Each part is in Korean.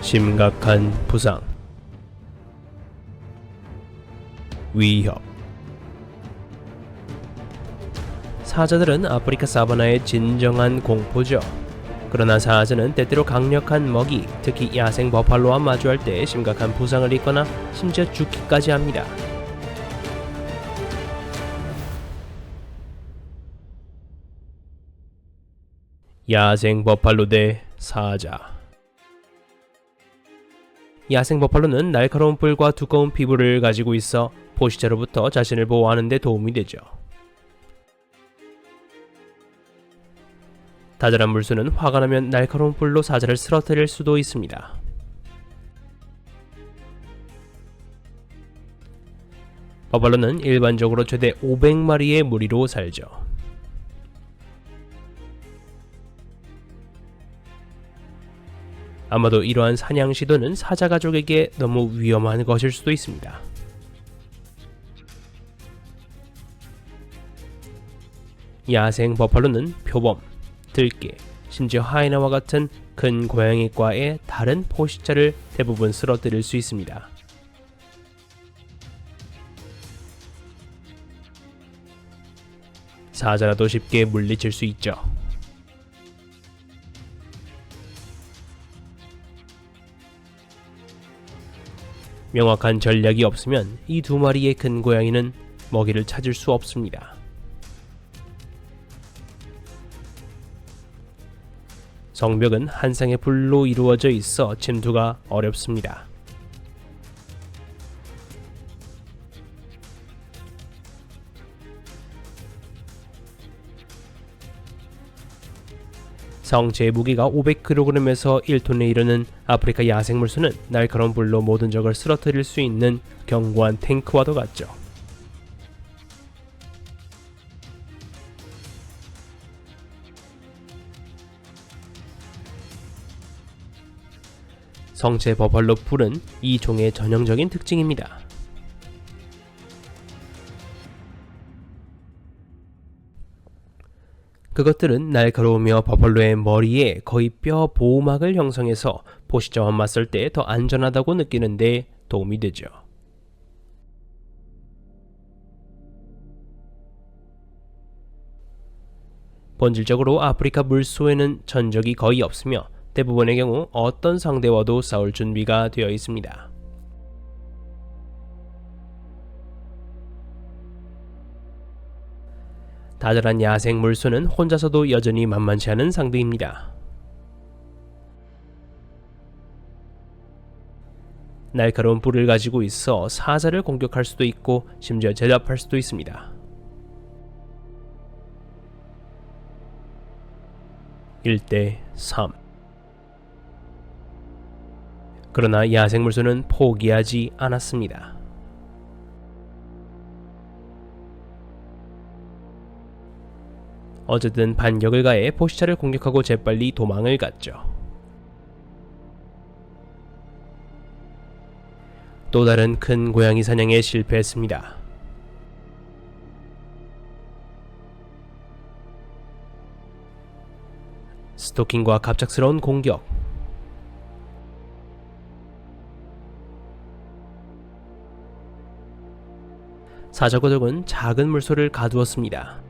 심각한 부상, 위협. 사자들은 아프리카 사바나의 진정한 공포죠. 그러나 사자는 때때로 강력한 먹이, 특히 야생 버팔로와 마주할 때 심각한 부상을 입거나 심지어 죽기까지 합니다. 야생 버팔로 대 사자. 야생 버팔로는 날카로운 뿔과 두꺼운 피부를 가지고 있어 포식자로부터 자신을 보호하는 데 도움이 되죠. 다자란 물소는 화가 나면 날카로운 뿔로 사자를 쓰러뜨릴 수도 있습니다. 버팔로는 일반적으로 최대 500마리의 무리로 살죠. 아마도 이러한 사냥 시도는 사자 가족에게 너무 위험한 것일 수도 있습니다. 야생 버팔로는 표범, 들개, 심지어 하이에나와 같은 큰 고양이과의 다른 포식자를 대부분 쓰러뜨릴 수 있습니다. 사자라도 쉽게 물리칠 수 있죠. 명확한 전략이 없으면 이 두 마리의 큰 고양이는 먹이를 찾을 수 없습니다. 성벽은 한 쌍의 불로 이루어져 있어 침투가 어렵습니다. 성체의 무게가 500kg에서 1톤에 이르는 아프리카 야생물소는 날카로운 불로 모든 적을 쓰러뜨릴 수 있는 견고한 탱크와도 같죠. 성체 버팔로 뿔은 이 종의 전형적인 특징입니다. 그것들은 날카로우며 버팔로의 머리에 거의 뼈 보호막을 형성해서 포식자와 맞설 때 더 안전하다고 느끼는 데 도움이 되죠. 본질적으로 아프리카 물소에는 전적이 거의 없으며 대부분의 경우 어떤 상대와도 싸울 준비가 되어 있습니다. 다자란 야생 물소는 혼자서도 여전히 만만치 않은 상대입니다. 날카로운 뿔을 가지고 있어 사자를 공격할 수도 있고 심지어 제압할 수도 있습니다. 1대 3. 그러나 야생 물소는 포기하지 않았습니다. 어쨌든 반격을 가해 포식자를 공격하고 재빨리 도망을 갔죠. 또 다른 큰 고양이 사냥에 실패했습니다. 스토킹과 갑작스러운 공격. 사자 가족은 작은 물소를 가두었습니다.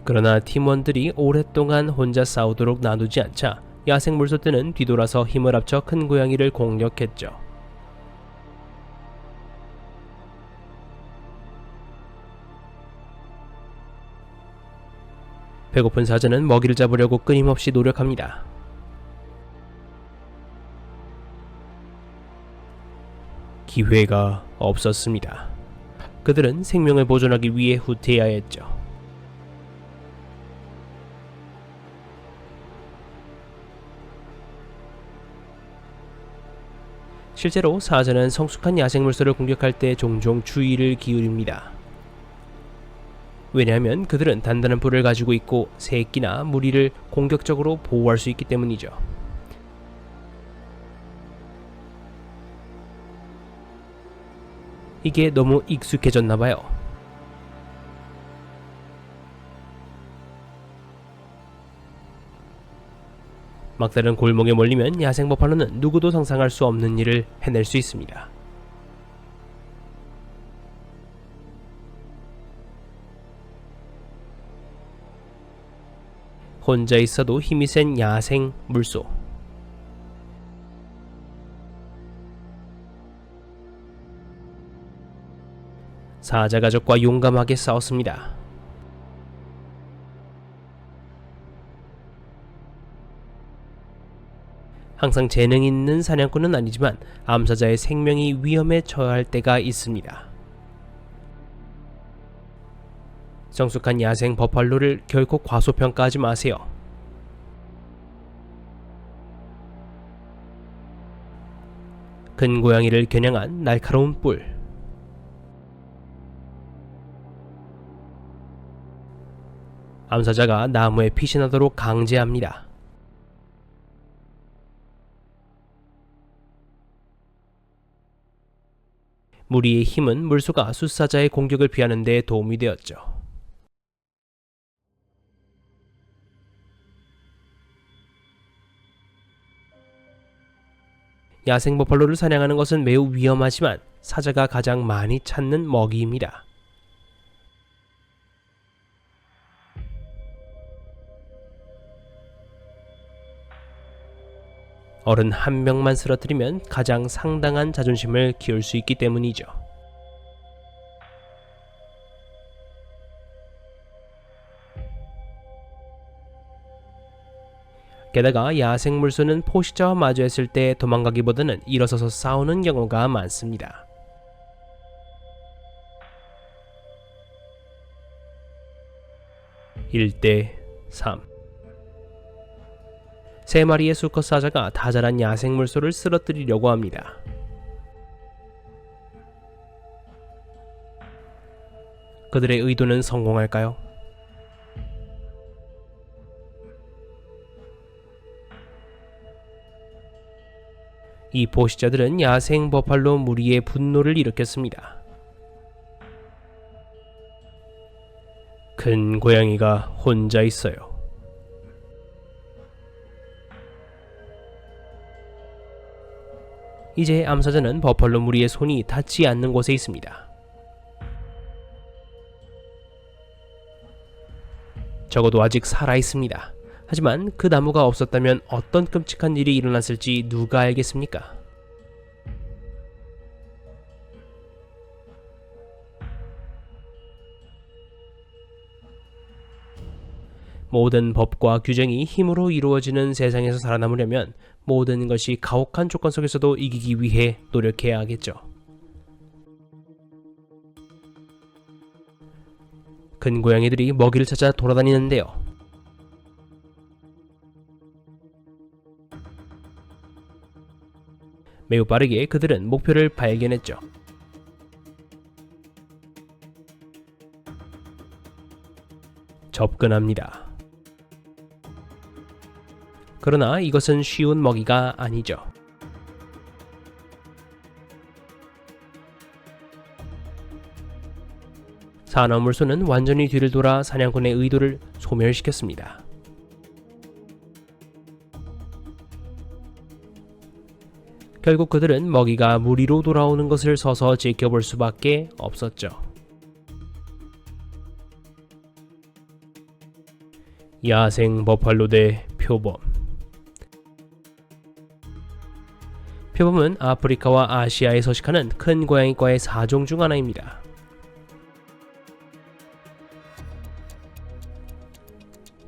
그러나 팀원들이 오랫동안 혼자 싸우도록 놔두지 않자 야생 물소들은 뒤돌아서 힘을 합쳐 큰 고양이를 공격했죠. 배고픈 사자는 먹이를 잡으려고 끊임없이 노력합니다. 기회가 없었습니다. 그들은 생명을 보존하기 위해 후퇴해야 했죠. 실제로 사자는 성숙한 야생물소를 공격할 때 종종 주의를 기울입니다. 왜냐하면 그들은 단단한 뿔을 가지고 있고 새끼나 무리를 공격적으로 보호할 수 있기 때문이죠. 이게 너무 익숙해졌나봐요. 막다른 골목에 몰리면 야생 버팔로는 누구도 상상할 수 없는 일을 해낼 수 있습니다. 혼자 있어도 힘이 센 야생 물소. 사자 가족과 용감하게 싸웠습니다. 항상 재능 있는 사냥꾼은 아니지만 암사자의 생명이 위험에 처할 때가 있습니다. 성숙한 야생 버팔로를 결코 과소평가하지 마세요. 큰 고양이를 겨냥한 날카로운 뿔. 암사자가 나무에 피신하도록 강제합니다. 무리의 힘은 물소가 숫사자의 공격을 피하는 데 도움이 되었죠. 야생 버팔로를 사냥하는 것은 매우 위험하지만 사자가 가장 많이 찾는 먹이입니다. 어른 한 명만 쓰러뜨리면 가장 상당한 자존심을 키울 수 있기 때문이죠. 게다가 야생물소는 포식자와 마주했을 때 도망가기보다는 일어서서 싸우는 경우가 많습니다. (1대 3) 세 마리의 수컷 사자가 다 자란 야생물소를 쓰러뜨리려고 합니다. 그들의 의도는 성공할까요? 이 포식자들은 야생 버팔로 무리의 분노를 일으켰습니다. 큰 고양이가 혼자 있어요. 이제 암사자는 버팔로 무리의 손이 닿지 않는 곳에 있습니다. 적어도 아직 살아있습니다. 하지만 그 나무가 없었다면 어떤 끔찍한 일이 일어났을지 누가 알겠습니까? 모든 법과 규정이 힘으로 이루어지는 세상에서 살아남으려면 모든 것이 가혹한 조건 속에서도 이기기 위해 노력해야 하겠죠. 큰 고양이들이 먹이를 찾아 돌아다니는데요. 매우 빠르게 그들은 목표를 발견했죠. 접근합니다. 그러나 이것은 쉬운 먹이가 아니죠. 산화물소는 완전히 뒤를 돌아 사냥꾼의 의도를 소멸시켰습니다. 결국 그들은 먹이가 무리로 돌아오는 것을 서서 지켜볼 수밖에 없었죠. 야생 버팔로 대 표범. 표범은 아프리카와 아시아에 서식하는 큰 고양이과의 4종 중 하나입니다.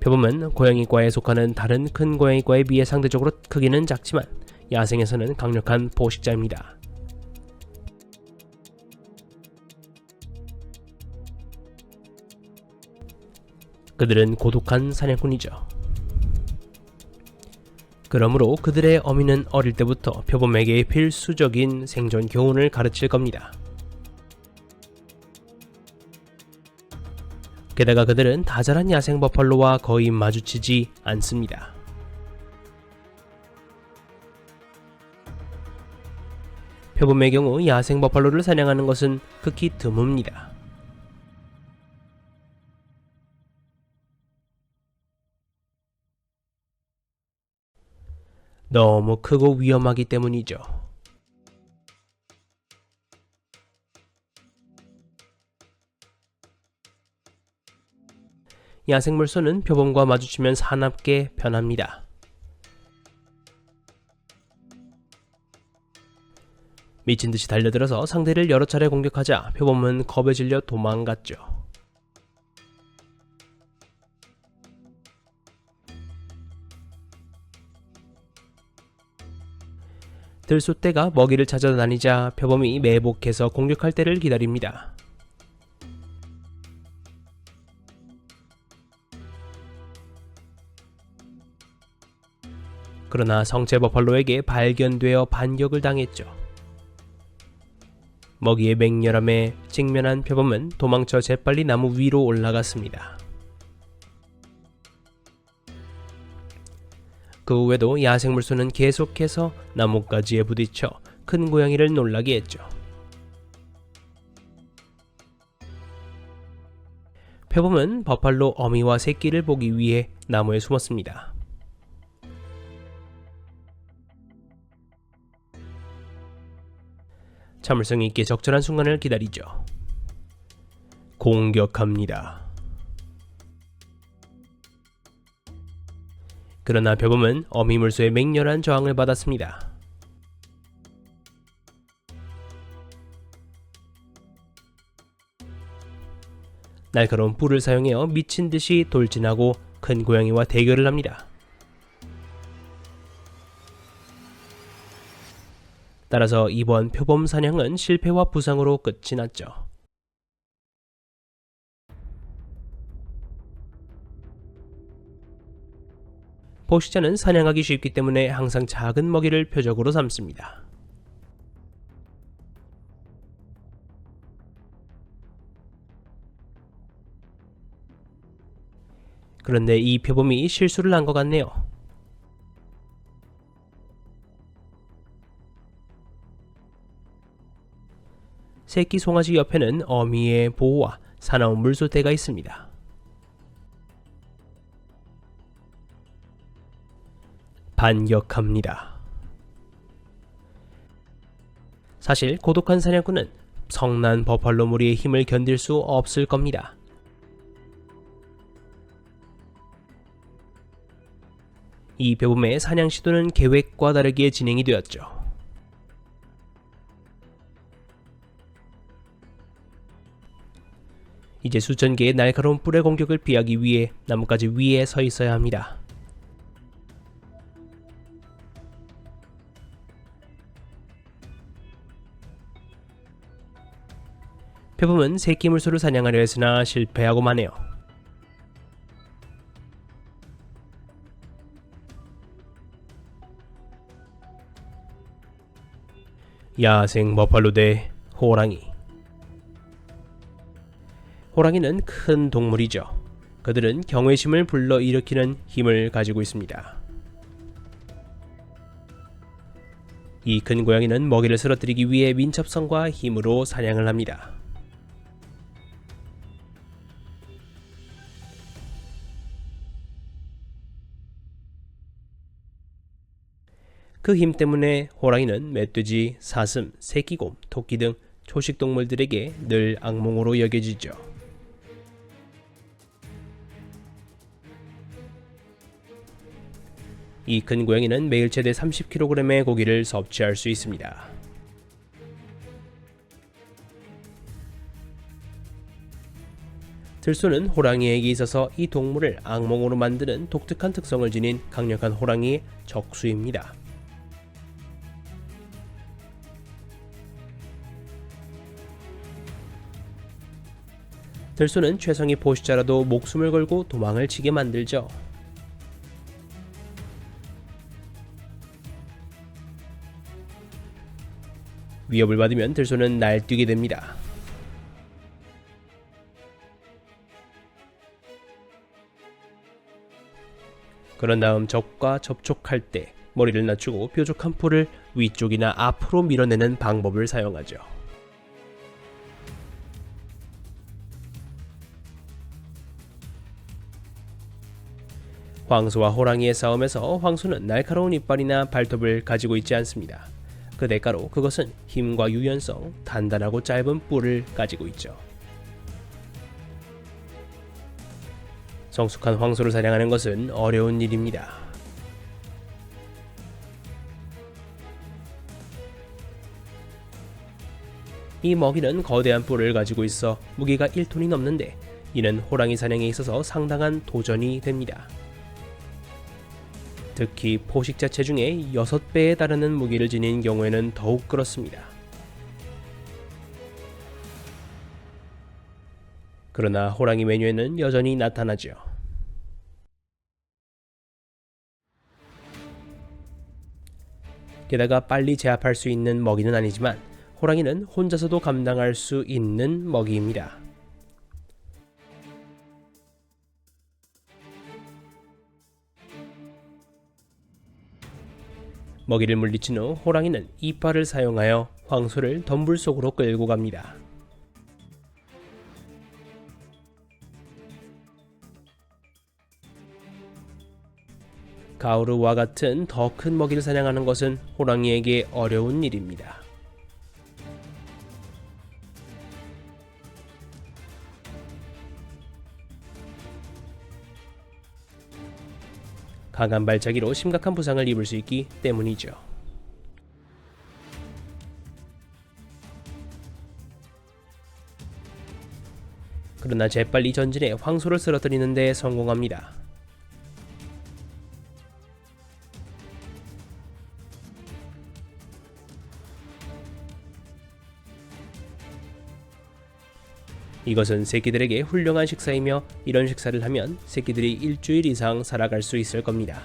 표범은 고양이과에 속하는 다른 큰 고양이과에 비해 상대적으로 크기는 작지만 야생에서는 강력한 포식자입니다. 그들은 고독한 사냥꾼이죠. 그러므로 그들의 어미는 어릴 때부터 표범에게 필수적인 생존 교훈을 가르칠 겁니다. 게다가 그들은 다 자란 야생 버팔로와 거의 마주치지 않습니다. 표범의 경우 야생 버팔로를 사냥하는 것은 극히 드뭅니다. 너무 크고 위험하기 때문이죠. 야생물소는 표범과 마주치면 사납게 변합니다. 미친듯이 달려들어서 상대를 여러 차례 공격하자 표범은 겁에 질려 도망갔죠. 들소떼가 먹이를 찾아다니자 표범이 매복해서 공격할 때를 기다립니다. 그러나 성체 버팔로에게 발견되어 반격을 당했죠. 먹이의 맹렬함에 직면한 표범은 도망쳐 재빨리 나무 위로 올라갔습니다. 그 후에도 야생물소는 계속해서 나뭇가지에 부딪혀 큰 고양이를 놀라게 했죠. 표범은 버팔로 어미와 새끼를 보기 위해 나무에 숨었습니다. 참을성 있게 적절한 순간을 기다리죠. 공격합니다. 그러나 표범은 어미물소의 맹렬한 저항을 받았습니다. 날카로운 뿔을 사용하여 미친 듯이 돌진하고 큰 고양이와 대결을 합니다. 따라서 이번 표범 사냥은 실패와 부상으로 끝이 났죠. 포식자는 사냥하기 쉽기 때문에 항상 작은 먹이를 표적으로 삼습니다. 그런데 이 표범이 실수를 한 것 같네요. 새끼 송아지 옆에는 어미의 보호와 사나운 물소떼가 있습니다. 반격합니다. 사실 고독한 사냥꾼은 성난 버팔로 무리의 힘을 견딜 수 없을 겁니다. 이 표범의 사냥 시도는 계획과 다르게 진행이 되었죠. 이제 수천 개의 날카로운 뿔의 공격을 피하기 위해 나뭇가지 위에 서 있어야 합니다. 표범은 새끼 물소를 사냥하려 했으나 실패하고 마네요. 야생 버팔로 대 호랑이. 호랑이는 큰 동물이죠. 그들은 경외심을 불러일으키는 힘을 가지고 있습니다. 이 큰 고양이는 먹이를 쓰러뜨리기 위해 민첩성과 힘으로 사냥을 합니다. 그 힘 때문에 호랑이는 멧돼지, 사슴, 새끼곰, 토끼 등 초식 동물들에게 늘 악몽으로 여겨지죠. 이 큰 고양이는 매일 최대 30kg의 고기를 섭취할 수 있습니다. 들소는 호랑이에게 있어서 이 동물을 악몽으로 만드는 독특한 특성을 지닌 강력한 호랑이의 적수입니다. 들소는 최성의 포식자라도 목숨을 걸고 도망을 치게 만들죠. 위협을 받으면 들소는 날뛰게 됩니다. 그런 다음 적과 접촉할 때 머리를 낮추고 뾰족한 뿔을 위쪽이나 앞으로 밀어내는 방법을 사용하죠. 황소와 호랑이의 싸움에서 황소는 날카로운 이빨이나 발톱을 가지고 있지 않습니다. 그 대가로 그것은 힘과 유연성, 단단하고 짧은 뿔을 가지고 있죠. 성숙한 황소를 사냥하는 것은 어려운 일입니다. 이 먹이는 거대한 뿔을 가지고 있어 무게가 1톤이 넘는데 이는 호랑이 사냥에 있어서 상당한 도전이 됩니다. 특히 포식자 체중의 6배에 달하는 무게를 지닌 경우에는 더욱 그렇습니다. 그러나 호랑이 메뉴에는 여전히 나타나죠. 게다가 빨리 제압할 수 있는 먹이는 아니지만 호랑이는 혼자서도 감당할 수 있는 먹이입니다. 먹이를 물리친 후 호랑이는 이빨을 사용하여 황소를 덤불 속으로 끌고 갑니다. 가우르와 같은 더 큰 먹이를 사냥하는 것은 호랑이에게 어려운 일입니다. 강한 발차기로 심각한 부상을 입을 수 있기 때문이죠. 그러나 재빨리 전진해 황소를 쓰러뜨리는 데 성공합니다. 이것은 새끼들에게 훌륭한 식사이며 이런 식사를 하면 새끼들이 일주일 이상 살아갈 수 있을 겁니다.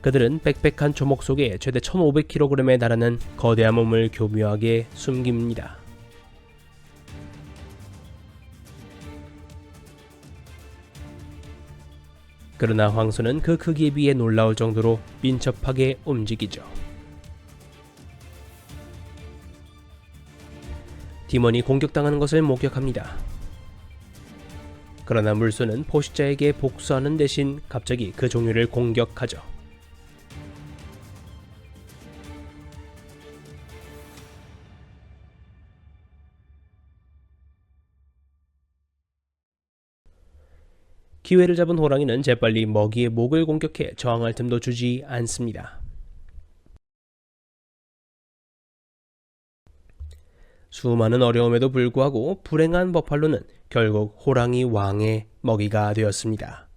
그들은 빽빽한 조목 속에 최대 1500kg에 달하는 거대한 몸을 교묘하게 숨깁니다. 그러나 황소는 그 크기에 비해 놀라울 정도로 민첩하게 움직이죠. 팀원이 공격당하는 것을 목격합니다. 그러나 물소는 포식자에게 복수하는 대신 갑자기 그 종류를 공격하죠. 기회를 잡은 호랑이는 재빨리 먹이의 목을 공격해 저항할 틈도 주지 않습니다. 수많은 어려움에도 불구하고 불행한 버팔로는 결국 호랑이 왕의 먹이가 되었습니다.